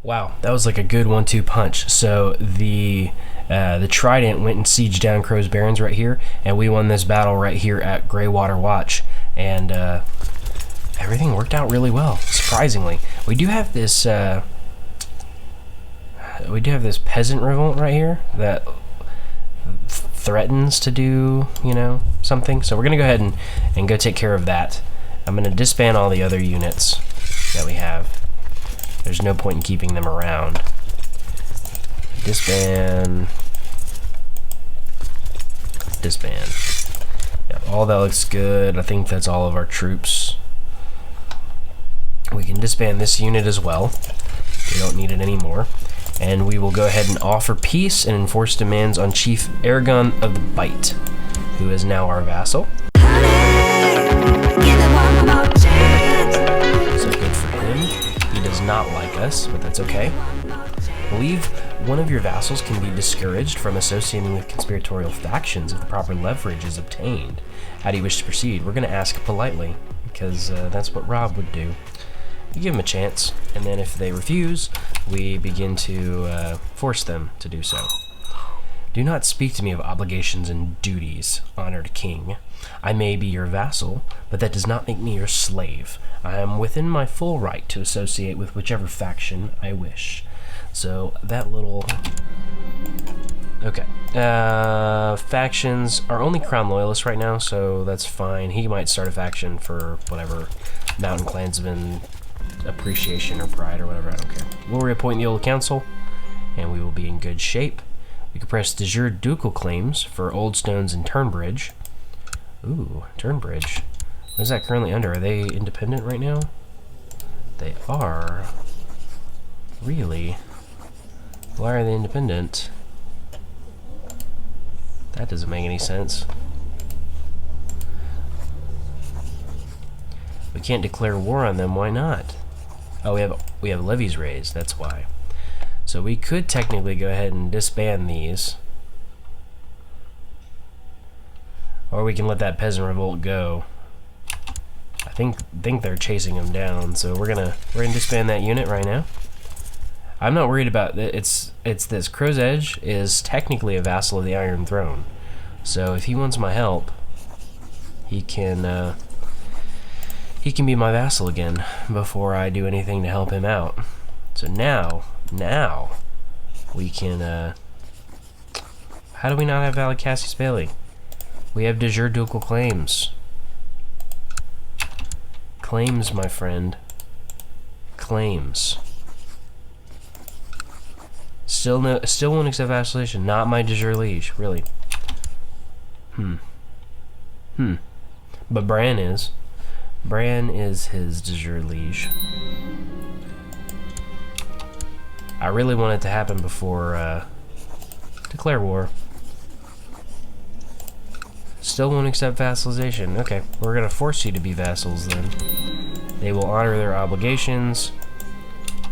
Wow, that was like a good 1-2 punch. So the Trident went and sieged down Crow's Barrens right here, and we won this battle right here at Greywater Watch, and everything worked out really well, surprisingly. We do have this peasant revolt right here that threatens to do, something. So we're gonna go ahead and go take care of that. I'm gonna disband all the other units that we have. There's no point in keeping them around. Disband. Yep, all that looks good. I think that's all of our troops. We can disband this unit as well. We don't need it anymore. And we will go ahead and offer peace and enforce demands on Chief Aragon of the Bite, who is now our vassal. So good for him. He does not like us, but that's okay. I believe one of your vassals can be discouraged from associating with conspiratorial factions if the proper leverage is obtained. How do you wish to proceed? We're going to ask politely, because that's what Robb would do. You give them a chance, and then if they refuse, we begin to force them to do so. Do not speak to me of obligations and duties, honored king. I may be your vassal, but that does not make me your slave. I am within my full right to associate with whichever faction I wish. So that little... Okay. Factions are only Crown Loyalists right now, so that's fine. He might start a faction for whatever Mountain Clansman appreciation or pride or whatever, I don't care. We'll reappoint the old council, and we will be in good shape. We can press de jure ducal claims for Old Stones and Turnbridge. Ooh, Turnbridge. What is that currently under? Are they independent right now? They are. Really? Why are they independent? That doesn't make any sense. We can't declare war on them, why not? Oh, we have levies raised, that's why. So we could technically go ahead and disband these. Or we can let that peasant revolt go. I think they're chasing him down, so we're gonna disband that unit right now. I'm not worried about it. It's this. Crow's Edge is technically a vassal of the Iron Throne. So if he wants my help, he can be my vassal again before I do anything to help him out. So now we can, how do we not have Valid Cassius Bailey? We have de jure ducal claims. Claims, my friend. Claims. Still won't accept vassalization. Not my de jure liege, really. But Bran is. Bran is his de jure liege. I really want it to happen before declare war. Still won't accept vassalization. Okay, we're gonna force you to be vassals then. They will honor their obligations.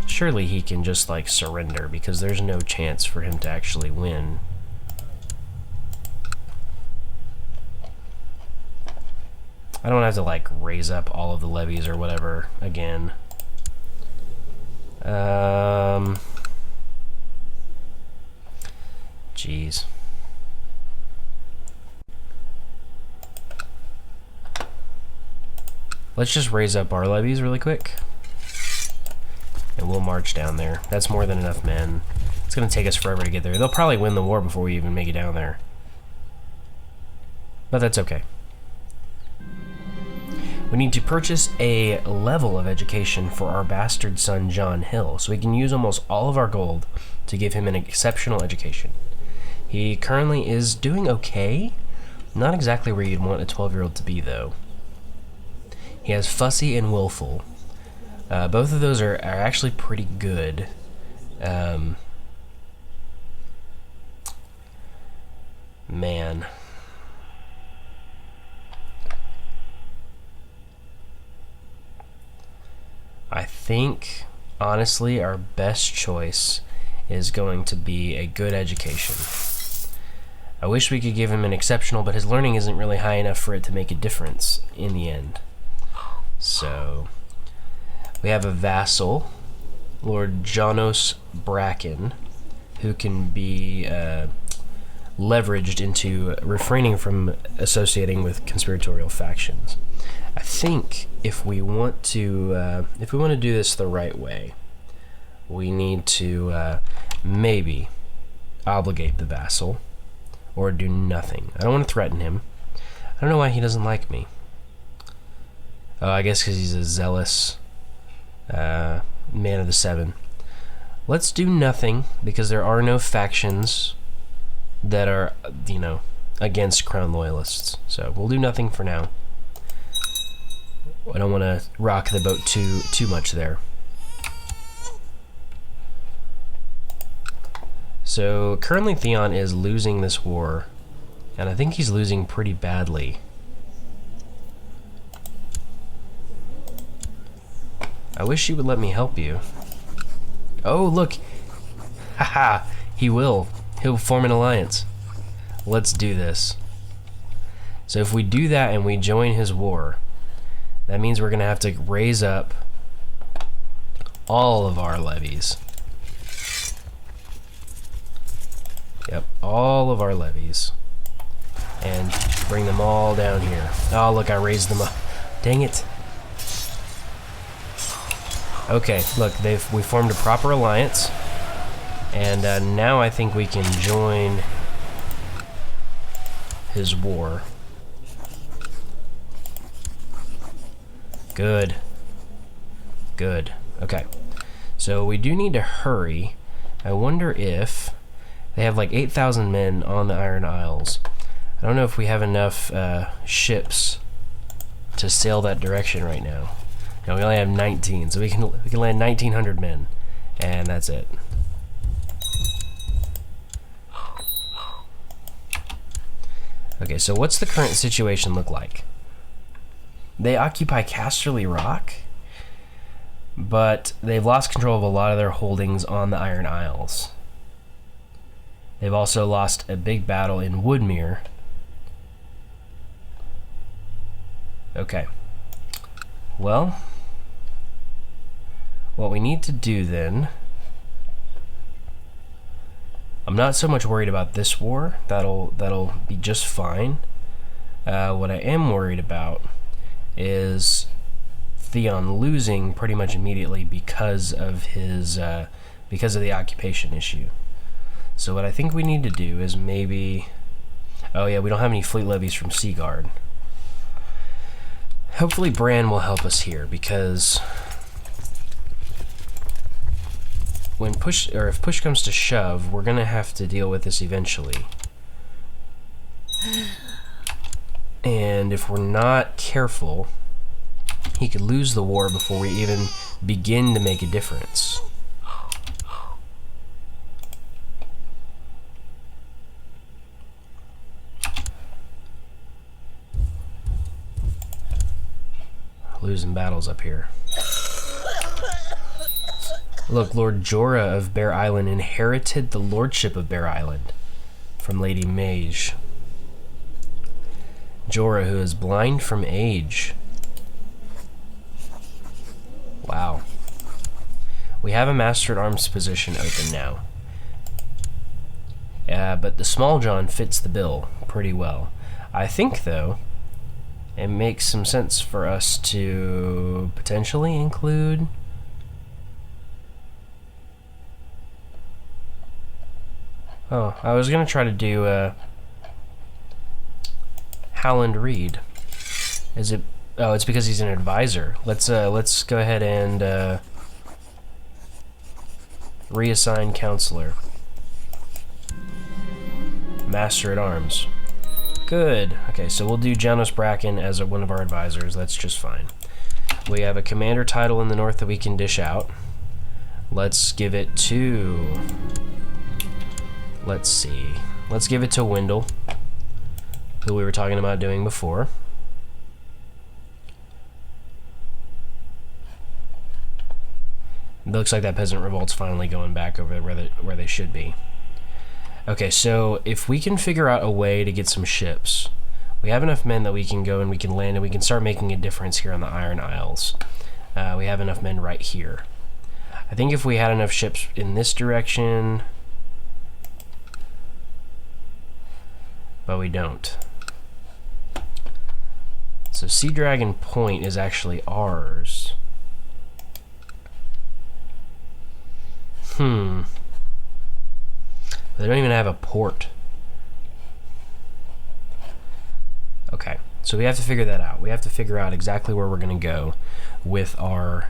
Surely he can just like surrender because there's no chance for him to actually win. I don't have to like raise up all of the levies or whatever again. Jeez. Let's just raise up our levies really quick. And we'll march down there. That's more than enough men. It's gonna take us forever to get there. They'll probably win the war before we even make it down there. But that's okay. We need to purchase a level of education for our bastard son John Hill, so we can use almost all of our gold to give him an exceptional education. He currently is doing okay. Not exactly where you'd want a 12-year-old to be, though. He has fussy and willful. Both of those are actually pretty good. Man. I think, honestly, our best choice is going to be a good education. I wish we could give him an exceptional, but his learning isn't really high enough for it to make a difference in the end. So, we have a vassal Lord Janos Bracken, who can be leveraged into refraining from associating with conspiratorial factions. I think if we want to do this the right way, we need to maybe obligate the vassal or do nothing. I don't want to threaten him. I don't know why he doesn't like me. Oh, I guess because he's a zealous man of the seven. Let's do nothing because there are no factions that are, you know, against Crown Loyalists. So we'll do nothing for now. I don't want to rock the boat too much there. So currently Theon is losing this war, and I think he's losing pretty badly. I wish you would let me help you. Oh, look. Haha, he will. He'll form an alliance. Let's do this. So if we do that and we join his war, that means we're going to have to raise up all of our levies. Yep, all of our levies. And bring them all down here. Oh, look, I raised them up. Dang it. Okay, look, we formed a proper alliance. And now I think we can join his war. Good. Good. Okay. So we do need to hurry. I wonder if they have like 8,000 men on the Iron Isles. I don't know if we have enough ships to sail that direction right now. No, we only have 19, so we can land 1,900 men, and that's it. Okay, so what's the current situation look like? They occupy Casterly Rock, but they've lost control of a lot of their holdings on the Iron Isles. They've also lost a big battle in Woodmere. Okay. Well, what we need to do then, I'm not so much worried about this war. That'll be just fine. What I am worried about is Theon losing pretty much immediately because of his because of the occupation issue. So what I think we need to do is maybe, oh yeah, we don't have any fleet levies from Seaguard. Hopefully Bran will help us here, because when if push comes to shove, we're gonna have to deal with this eventually. And if we're not careful, he could lose the war before we even begin to make a difference. Losing battles up here. Look, Lord Jorah of Bear Island inherited the lordship of Bear Island from Lady Mage. Jorah, who is blind from age. Wow. We have a Master at Arms position open now. But the Small John fits the bill pretty well. I think, though, it makes some sense for us to potentially include oh, I was gonna try to do Howland Reed. Is it? Oh, it's because he's an advisor. Let's go ahead and reassign counselor. Master at Arms. Good. Okay, so we'll do Janos Bracken as one of our advisors. That's just fine. We have a commander title in the north that we can dish out. Let's give it to... Let's see. Let's give it to Wendell, who we were talking about doing before. It looks like that peasant revolt's finally going back over where they should be. Okay, so if we can figure out a way to get some ships, we have enough men that we can go and we can land and we can start making a difference here on the Iron Isles. We have enough men right here. I I think if we had enough ships in this direction, but we don't. So Sea Dragon Point is actually ours. They don't even have a port. Okay, so we have to figure that out. We have to figure out exactly where we're going to go with our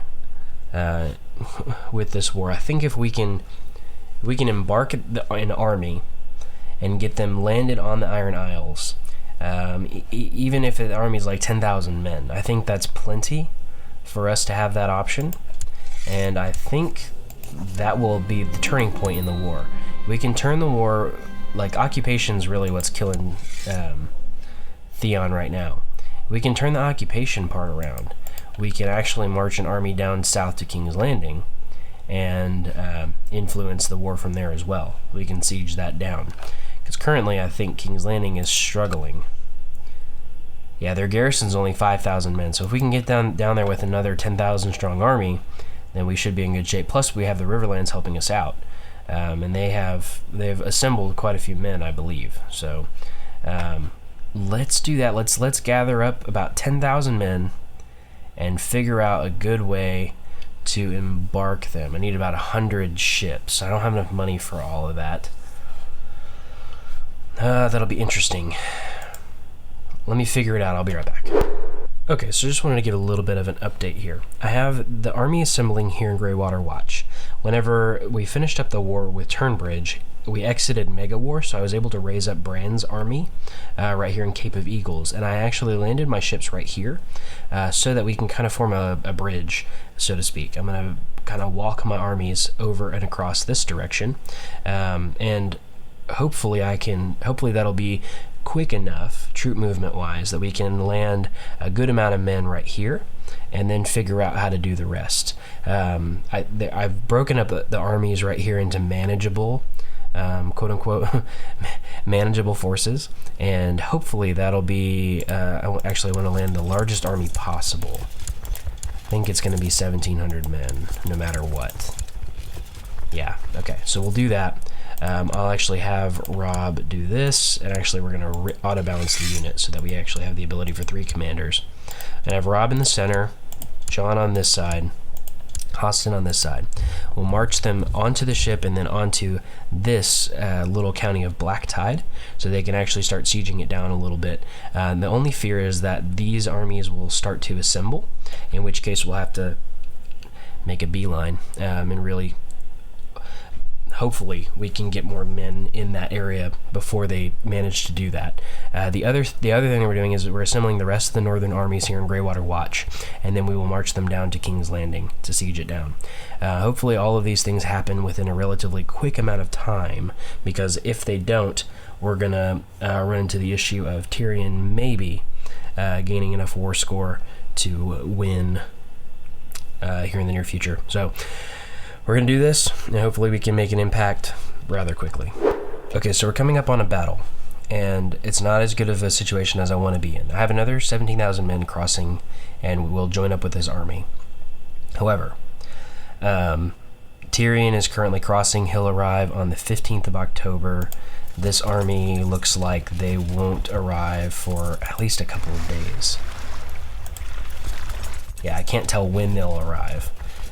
with this war. I think if we can embark an army and get them landed on the Iron Isles, even if the army is like 10,000 men, I think that's plenty for us to have that option. And I think that will be the turning point in the war. We can turn the war, like occupation's really what's killing Theon right now. We can turn the occupation part around. We can actually march an army down south to King's Landing and influence the war from there as well. We can siege that down. Because currently I think King's Landing is struggling. Yeah, their garrison's only 5,000 men, so if we can get down there with another 10,000 strong army, then we should be in good shape. Plus, we have the Riverlands helping us out, and they've assembled quite a few men, I believe. So let's do that. Let's gather up about 10,000 men and figure out a good way to embark them. I need about 100 ships. I don't have enough money for all of that. That'll be interesting. Let me figure it out. I'll be right back. Okay, so just wanted to give a little bit of an update here. I have the army assembling here in Greywater Watch. Whenever we finished up the war with Turnbridge, we exited Mega War, so I was able to raise up Bran's army right here in Cape of Eagles, and I actually landed my ships right here so that we can kind of form a bridge, so to speak. I'm going to kind of walk my armies over and across this direction, and hopefully that'll be quick enough, troop movement wise, that we can land a good amount of men right here and then figure out how to do the rest. I've broken up the armies right here into manageable, quote unquote, manageable forces, and hopefully that'll be, I actually want to land the largest army possible. I think it's going to be 1,700 men, no matter what. Yeah, okay, so we'll do that. I'll actually have Robb do this, and actually we're going to auto-balance the unit so that we actually have the ability for 3 commanders. And I have Robb in the center, John on this side, Austin on this side. We'll march them onto the ship and then onto this little county of Black Tide, so they can actually start sieging it down a little bit. The only fear is that these armies will start to assemble, in which case we'll have to make a beeline and really... Hopefully we can get more men in that area before they manage to do that. The other thing that we're doing is we're assembling the rest of the northern armies here in Greywater Watch, and then we will march them down to King's Landing to siege it down. Hopefully all of these things happen within a relatively quick amount of time, because if they don't, we're gonna run into the issue of Tyrion maybe gaining enough war score to win here in the near future. So we're going to do this, and hopefully we can make an impact rather quickly. Okay, so we're coming up on a battle, and it's not as good of a situation as I want to be in. I have another 17,000 men crossing, and we'll join up with his army. However, Tyrion is currently crossing. He'll arrive on the 15th of October. This army looks like they won't arrive for at least a couple of days. Yeah, I can't tell when they'll arrive.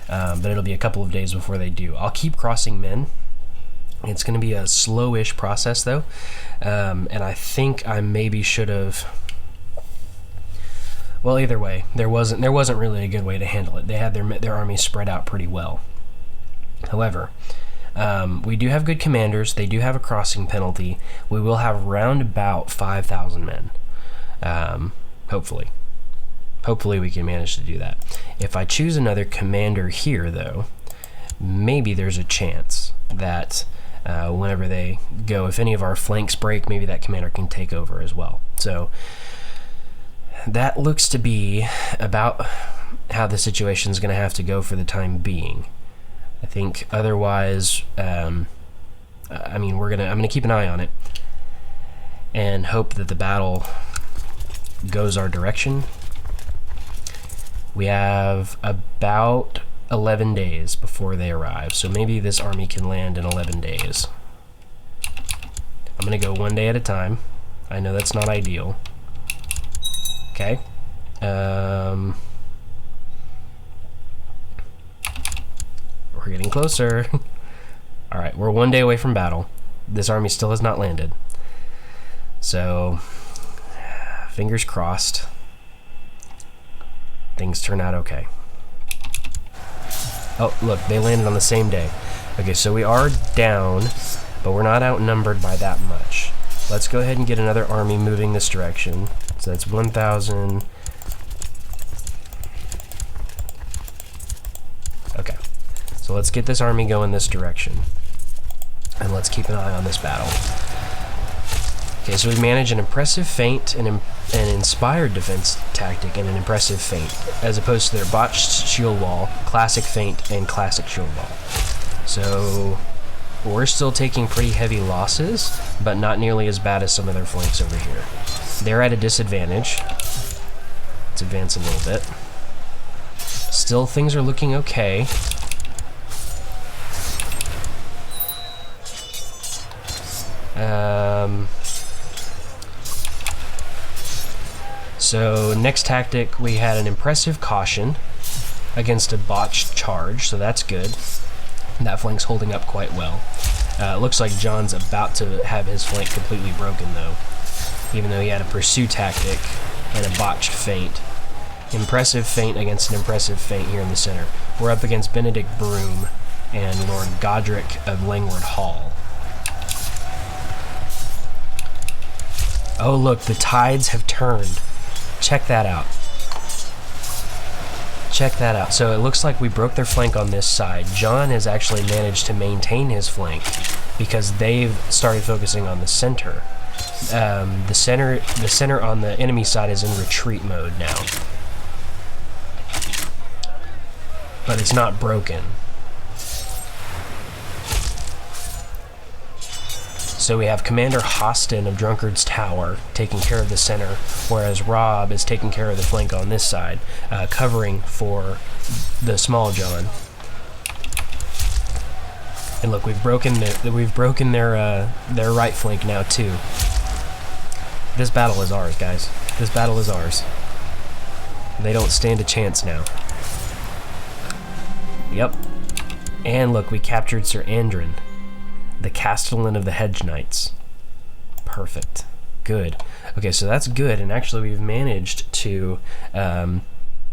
But it'll be a couple of days before they do. I'll keep crossing men. It's going to be a slowish process, though, and I think I maybe should have. Well, either way, there wasn't really a good way to handle it. They had their army spread out pretty well. However, we do have good commanders. They do have a crossing penalty. We will have round about 5,000 men. Hopefully. Hopefully we can manage to do that. If I choose another commander here, though, maybe there's a chance that whenever they go, if any of our flanks break, maybe that commander can take over as well. So that looks to be about how the situation is going to have to go for the time being. I think otherwise, I'm gonna keep an eye on it and hope that the battle goes our direction. We have about 11 days before they arrive, so maybe this army can land in 11 days. I'm gonna go 1 day at a time. I know that's not ideal. Okay. We're getting closer. Alright, we're 1 day away from battle. This army still has not landed. So, fingers crossed. Things turn out okay. Oh, look, they landed on the same day. Okay, so we are down, but we're not outnumbered by that much. Let's go ahead and get another army moving this direction. So that's 1,000. Okay, so let's get this army going this direction. And let's keep an eye on this battle. Okay, so we manage an impressive feint, an inspired defense tactic, and an impressive feint, as opposed to their botched shield wall, classic feint, and classic shield wall. So we're still taking pretty heavy losses, but not nearly as bad as some of their flanks over here. They're at a disadvantage. Let's advance a little bit. Still, things are looking okay. So next tactic, we had an impressive caution against a botched charge, so that's good. That flank's holding up quite well. It looks like John's about to have his flank completely broken though, even though he had a pursue tactic and a botched feint. Impressive feint against an impressive feint here in the center. We're up against Benedict Broom and Lord Godric of Langward Hall. Oh look, the tides have turned. Check that out. Check that out. So it looks like we broke their flank on this side. John has actually managed to maintain his flank because they've started focusing on the center. The center on the enemy side is in retreat mode now. But it's not broken. So we have Commander Hostin of Drunkard's Tower taking care of the center, whereas Robb is taking care of the flank on this side, covering for the Small John. And look, we've broken their right flank now too. This battle is ours, guys. This battle is ours. They don't stand a chance now. Yep. And look, we captured Sir Andrin, the Castellan of the Hedge Knights. Perfect. Good. Okay, so that's good, and actually we've managed to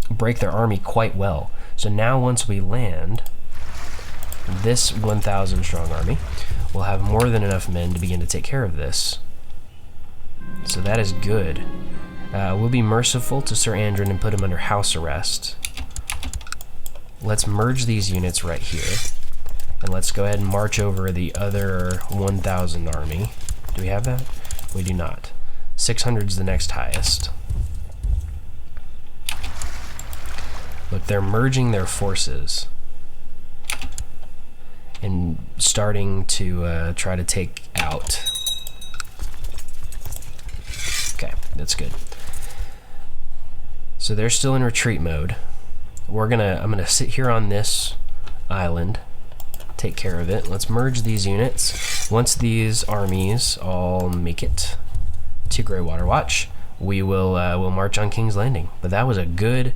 break their army quite well. So now once we land this 1,000 strong army, we'll have more than enough men to begin to take care of this. So that is good. We'll be merciful to Sir Andrin and put him under house arrest. Let's merge these units right here. And let's go ahead and march over the other 1,000 army. Do we have that? We do not. 600 is the next highest. Look, they're merging their forces and starting to try to take out. Okay, that's good. So they're still in retreat mode. I'm gonna sit here on this island, take care of it. Let's merge these units. Once these armies all make it to Greywater Watch, we will we'll march on King's Landing. But that was a good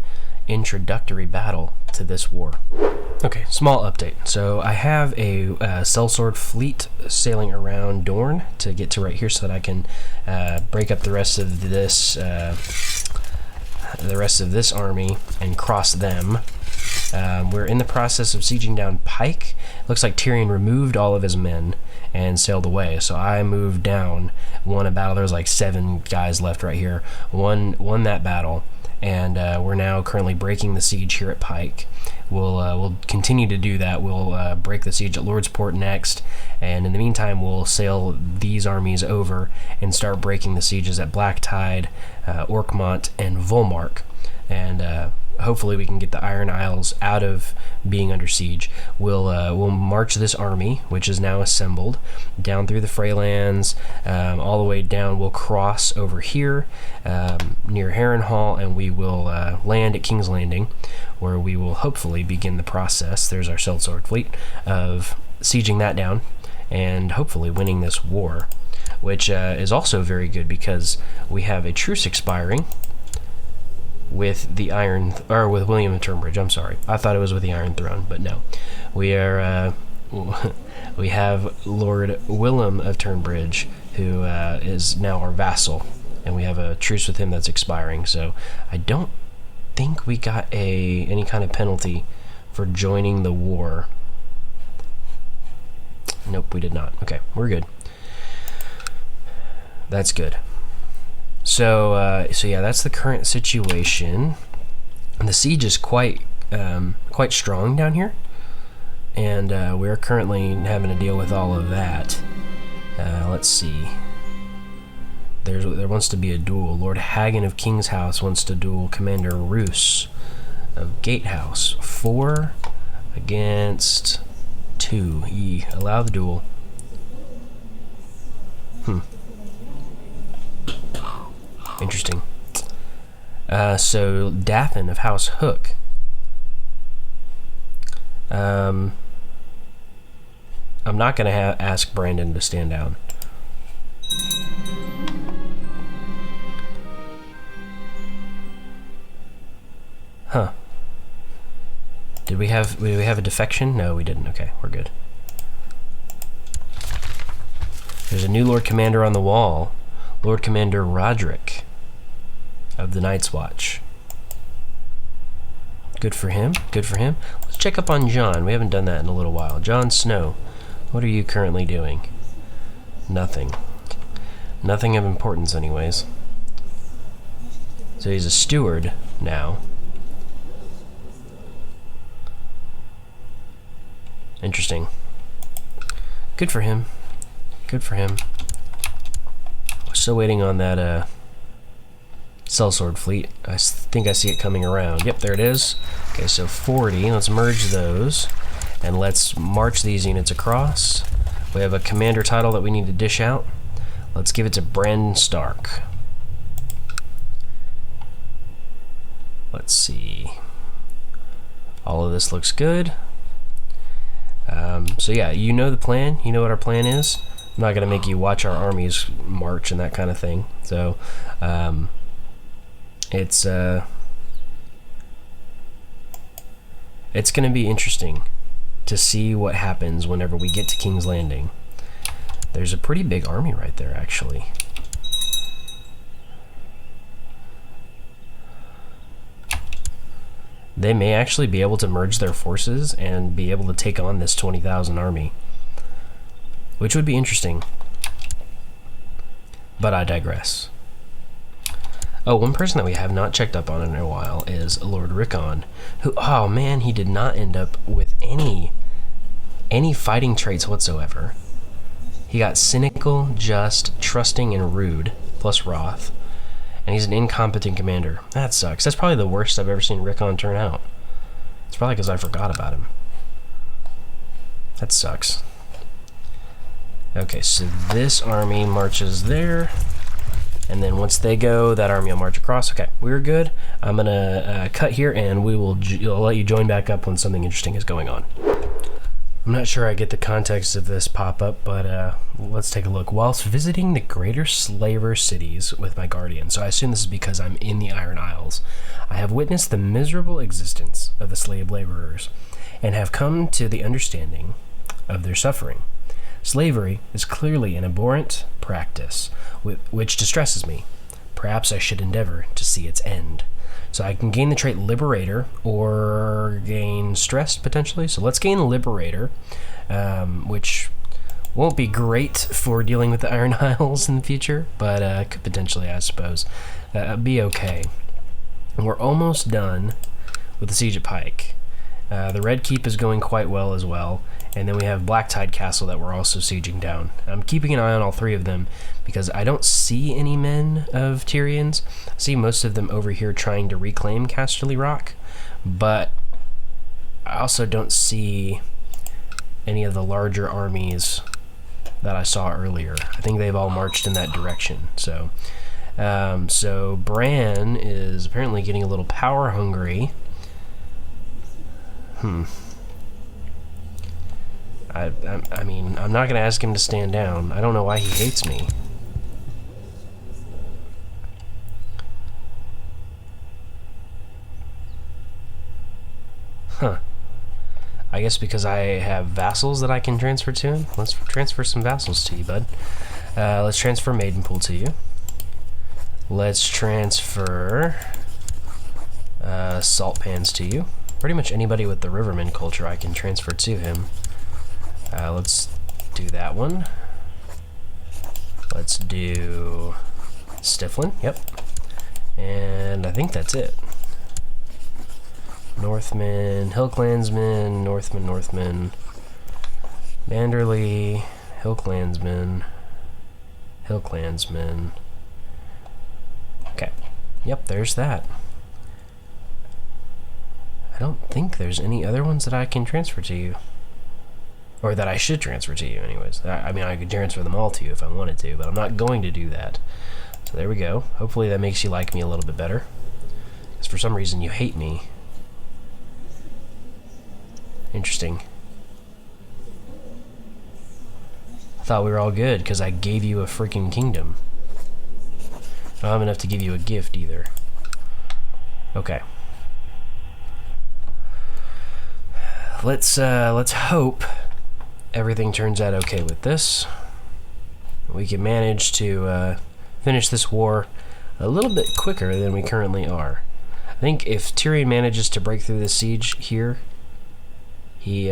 introductory battle to this war. Okay, small update. So I have a sellsword fleet sailing around Dorne to get to right here so that I can break up the rest of this army and cross them. We're in the process of sieging down Pike. Looks like Tyrion removed all of his men and sailed away. So I moved down, won a battle. There was like 7 guys left right here. Won that battle, and we're now currently breaking the siege here at Pike. We'll continue to do that. We'll break the siege at Lordsport next, and in the meantime we'll sail these armies over and start breaking the sieges at Black Tide, Orkmont, and Volmark. And hopefully we can get the Iron Isles out of being under siege. We'll march this army, which is now assembled, down through the Freylands, all the way down. We'll cross over here near Harrenhal, and we will land at King's Landing, where we will hopefully begin the process. There's our sellsword fleet of sieging that down, and hopefully winning this war, which is also very good because we have a truce expiring with the with William of Turnbridge. I'm sorry, I thought it was with the Iron Throne, but no, we are we have Lord Willem of Turnbridge, who is now our vassal, and we have a truce with him that's expiring. So I don't think we got any kind of penalty for joining the war. Nope, we did not. Okay, we're good. That's good. So yeah, that's the current situation. The siege is quite strong down here, and we're currently having to deal with all of that. Let's see. There wants to be a duel. Lord Hagen of King's House wants to duel Commander Roos of Gatehouse. 4 against 2. Allow the duel. Interesting. So Daffin of House Hook. I'm not going to ask Brandon to stand down. Huh. Did we have a defection? No, we didn't. Okay, we're good. There's a new Lord Commander on the wall. Lord Commander Roderick of the Night's Watch. Good for him. Good for him. Let's check up on Jon. We haven't done that in a little while. Jon Snow, what are you currently doing? Nothing. Nothing of importance, anyways. So he's a steward now. Interesting. Good for him. Good for him. Still waiting on that sellsword fleet. I think I see it coming around. Yep, there it is. Okay, so 40. Let's merge those, and let's march these units across. We have a commander title that we need to dish out. Let's give it to Brandon Stark. Let's see. All of this looks good. So yeah, you know the plan. You know what our plan is. I'm not going to make you watch our armies march and that kind of thing. So, it's going to be interesting to see what happens whenever we get to King's Landing. There's a pretty big army right there, actually. They may actually be able to merge their forces and be able to take on this 20,000 army, which would be interesting. But I digress. Oh, one person that we have not checked up on in a while is Lord Rickon, who, oh man, he did not end up with any fighting traits whatsoever. He got cynical, just, trusting, and rude, plus wrath. And he's an incompetent commander. That sucks. That's probably the worst I've ever seen Rickon turn out. It's probably because I forgot about him. That sucks. Okay, so this army marches there, and then once they go, that army will march across. Okay, we're good. I'm gonna cut here, and I'll let you join back up when something interesting is going on. I'm not sure I get the context of this pop-up, but let's take a look. Whilst visiting the greater slaver cities with my guardian, so I assume this is because I'm in the Iron Isles, I have witnessed the miserable existence of the slave laborers, and have come to the understanding of their suffering. Slavery is clearly an abhorrent practice, which distresses me. Perhaps I should endeavor to see its end. So I can gain the trait Liberator or gain Stressed potentially. So let's gain Liberator, which won't be great for dealing with the Iron Isles in the future, but could potentially, I suppose, be okay. And we're almost done with the Siege at Pike. The Red Keep is going quite well as well. And then we have Blacktide Castle that we're also sieging down. I'm keeping an eye on all three of them because I don't see any men of Tyrion's. I see most of them over here trying to reclaim Casterly Rock, but I also don't see any of the larger armies that I saw earlier. I think they've all marched in that direction. So Bran is apparently getting a little power hungry. I mean, I'm not going to ask him to stand down. I don't know why he hates me. Huh. I guess because I have vassals that I can transfer to him. Let's transfer some vassals to you, bud. Let's transfer Maidenpool to you. Let's transfer Salt Pans to you. Pretty much anybody with the Riverman culture I can transfer to him. Let's do that one. Let's do Stiflin, yep. And I think that's it. Northmen, Hillclansmen, Northmen, Manderley, Hillclansmen. Okay, yep, there's that. I don't think there's any other ones that I can transfer to you. Or that I should transfer to you, anyways. I mean, I could transfer them all to you if I wanted to, but I'm not going to do that. So there we go. Hopefully that makes you like me a little bit better. Because for some reason you hate me. Interesting. I thought we were all good because I gave you a freaking kingdom. I don't have enough to give you a gift either. Okay. Let's hope everything turns out okay with this. We can manage to finish this war a little bit quicker than we currently are. I think if Tyrion manages to break through the siege here, he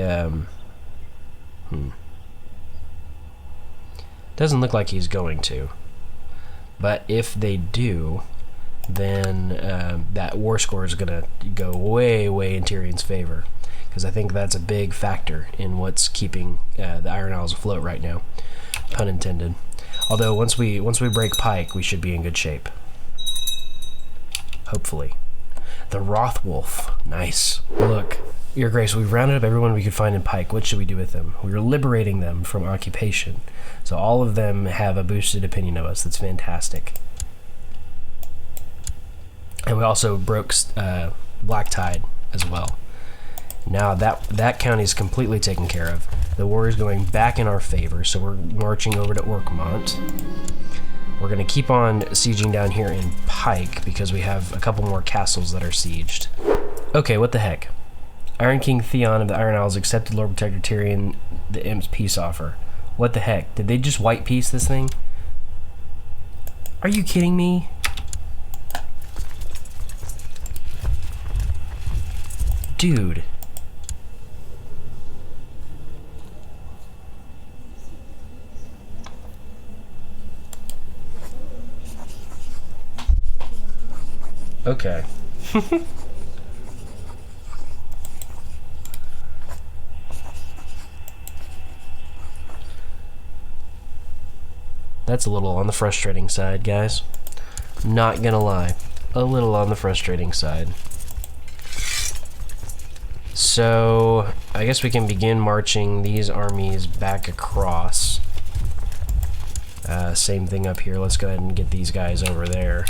doesn't look like he's going to. But if they do, then that war score is gonna go way in Tyrion's favor. Because I think that's a big factor in what's keeping the Iron Isles afloat right now, pun intended. Although once we break Pike, we should be in good shape. Hopefully. The Wrothwolf, nice. Look, Your Grace, we've rounded up everyone we could find in Pike. What should we do with them? We are liberating them from occupation, so all of them have a boosted opinion of us. That's fantastic. And we also broke Black Tide as well. Now that county is completely taken care of. The war is going back in our favor, so we're marching over to Orkmont. We're going to keep on sieging down here in Pike because we have a couple more castles that are sieged. Okay, what the heck? Iron King Theon of the Iron Isles accepted Lord Protector Tyrion the Imp's peace offer. What the heck? Did they just white peace this thing? Are you kidding me? Dude. Okay. That's a little on the frustrating side, guys. Not gonna lie. A little on the frustrating side. So, I guess we can begin marching these armies back across. Same thing up here. Let's go ahead and get these guys over there.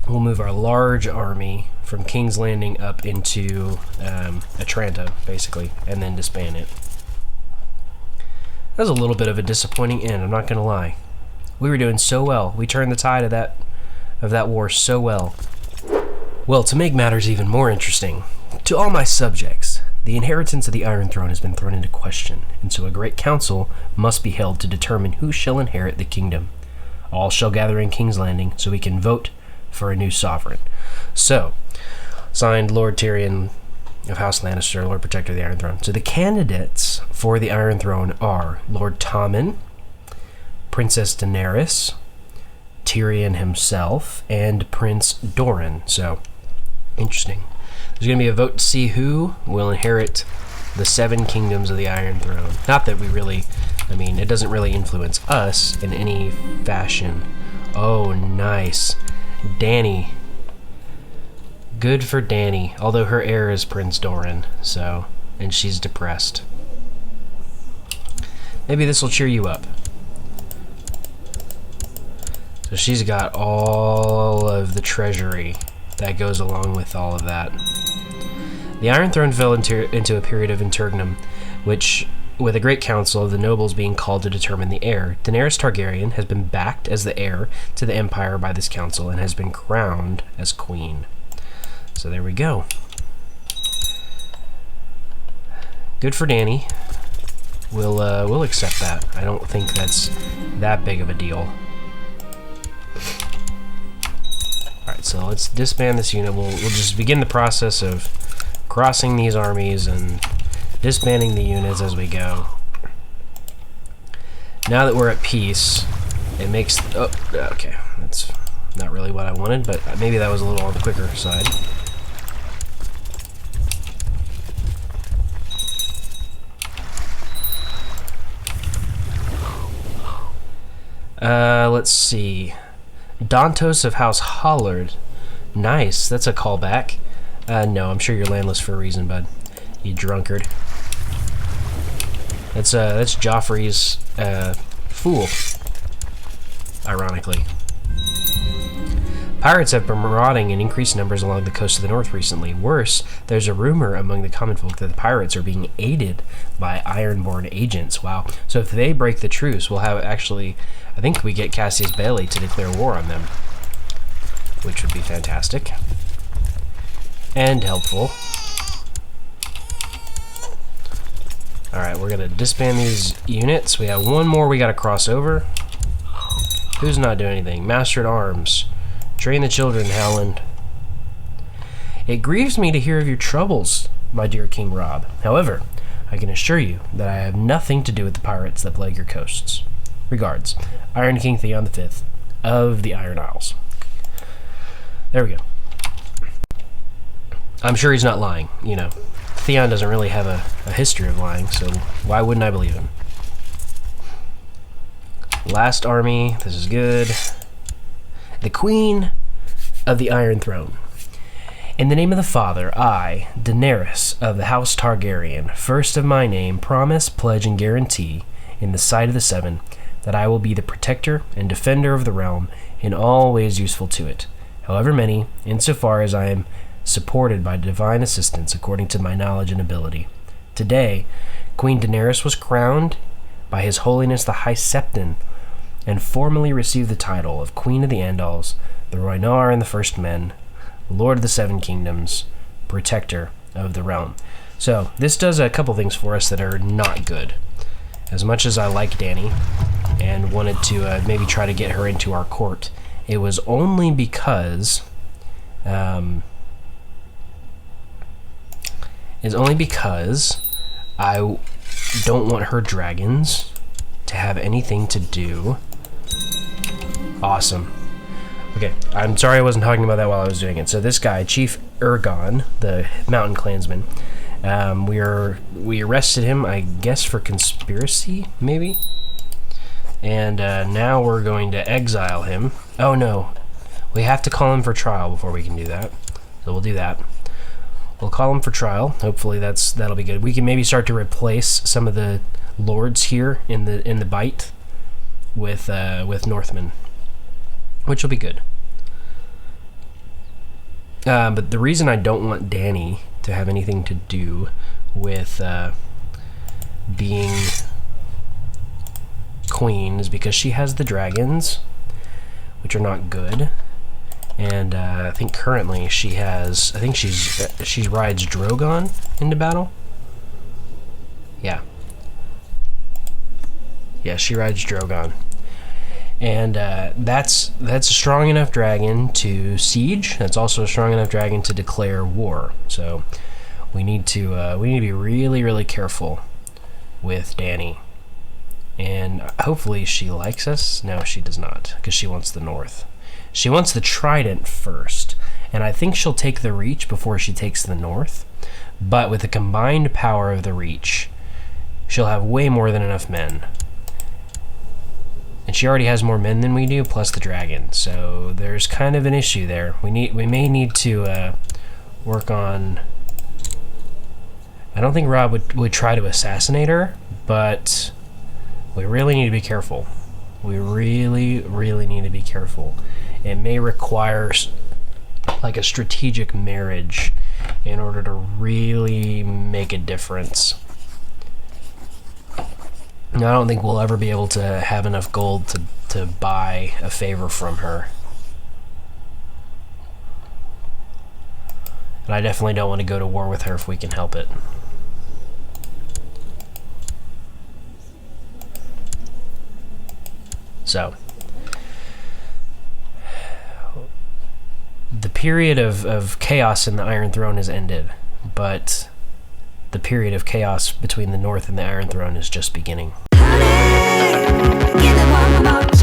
We'll move our large army from King's Landing up into Atranta, basically, and then disband it. That was a little bit of a disappointing end, I'm not going to lie. We were doing so well. We turned the tide of that war so well. Well, to make matters even more interesting, to all my subjects, the inheritance of the Iron Throne has been thrown into question, and so a great council must be held to determine who shall inherit the kingdom. All shall gather in King's Landing so we can vote for a new sovereign. So, signed, Lord Tyrion of House Lannister, Lord Protector of the Iron Throne. So the candidates for the Iron Throne are Lord Tommen, Princess Daenerys, Tyrion himself, and Prince Doran. So, interesting. There's going to be a vote to see who will inherit the 7 kingdoms of the Iron Throne. Not that we really, I mean, it doesn't really influence us in any fashion. Oh, nice. Dany Good for Dany, although her heir is Prince Doran, so, and she's depressed. Maybe this will cheer you up. So she's got all of the treasury that goes along with all of that. The Iron Throne fell into a period of interregnum, which, with a great council of the nobles being called to determine the heir, Daenerys Targaryen has been backed as the heir to the Empire by this council and has been crowned as queen. So there we go. Good for Dany. We'll accept that. I don't think that's that big of a deal. Alright, so let's disband this unit. We'll just begin the process of crossing these armies and disbanding the units as we go. Now that we're at peace, it makes... Oh, okay. That's not really what I wanted, but maybe that was a little on the quicker side. Let's see. Dantos of House Hollard. Nice, that's a callback. No, I'm sure you're landless for a reason, bud. You drunkard. That's Joffrey's, fool. Ironically. Pirates have been marauding in increased numbers along the coast of the north recently. Worse, there's a rumor among the common folk that the pirates are being aided by Ironborn agents. Wow. So if they break the truce, we'll have actually... I think we get Cassius Bailey to declare war on them, which would be fantastic and helpful. Alright, we're going to disband these units. We have one more we got to cross over. Who's not doing anything? Master at Arms. Train the children, Howland. It grieves me to hear of your troubles, my dear King Robb. However, I can assure you that I have nothing to do with the pirates that plague your coasts. Regards, Iron King Theon V of the Iron Isles. There we go. I'm sure he's not lying, you know. Theon doesn't really have a history of lying, so why wouldn't I believe him? Last army, this is good. The Queen of the Iron Throne. In the name of the Father, I, Daenerys of the House Targaryen, first of my name, promise, pledge, and guarantee, in the sight of the Seven, that I will be the protector and defender of the realm in all ways useful to it, however many, insofar as I am supported by divine assistance according to my knowledge and ability. Today, Queen Daenerys was crowned by His Holiness the High Septon and formally received the title of Queen of the Andals, the Rhoynar and the First Men, Lord of the Seven Kingdoms, Protector of the Realm. So, this does a couple things for us that are not good. As much as I like Dany and wanted to maybe try to get her into our court, it was only because I don't want her dragons to have anything to do. Awesome. Okay, I'm sorry I wasn't talking about that while I was doing it. So this guy, Chief Ergon, the Mountain Clansman, we arrested him, I guess, for conspiracy, maybe? And now we're going to exile him. Oh no, we have to call him for trial before we can do that. So we'll do that. We'll call him for trial. Hopefully that'll be good. We can maybe start to replace some of the lords here in the Bight with Northmen, which will be good. But the reason I don't want Dany to have anything to do with being queen is because she has the dragons, which are not good. And I think currently she rides Drogon into battle. Yeah, she rides Drogon, and that's a strong enough dragon to siege. That's also a strong enough dragon to declare war. So we need to be really, really careful with Dany, and hopefully she likes us. No, she does not, because she wants the north. She wants the Trident first, and I think she'll take the Reach before she takes the North. But with the combined power of the Reach, she'll have way more than enough men. And she already has more men than we do, plus the dragon. So there's kind of an issue there. We may need to work on... I don't think Robb would try to assassinate her, but we really need to be careful. We really, really need to be careful. It may require like a strategic marriage in order to really make a difference. Now, I don't think we'll ever be able to have enough gold to buy a favor from her. And I definitely don't want to go to war with her if we can help it. So, the period of chaos in the Iron Throne has ended, but the period of chaos between the North and the Iron Throne is just beginning. Honey, give it one more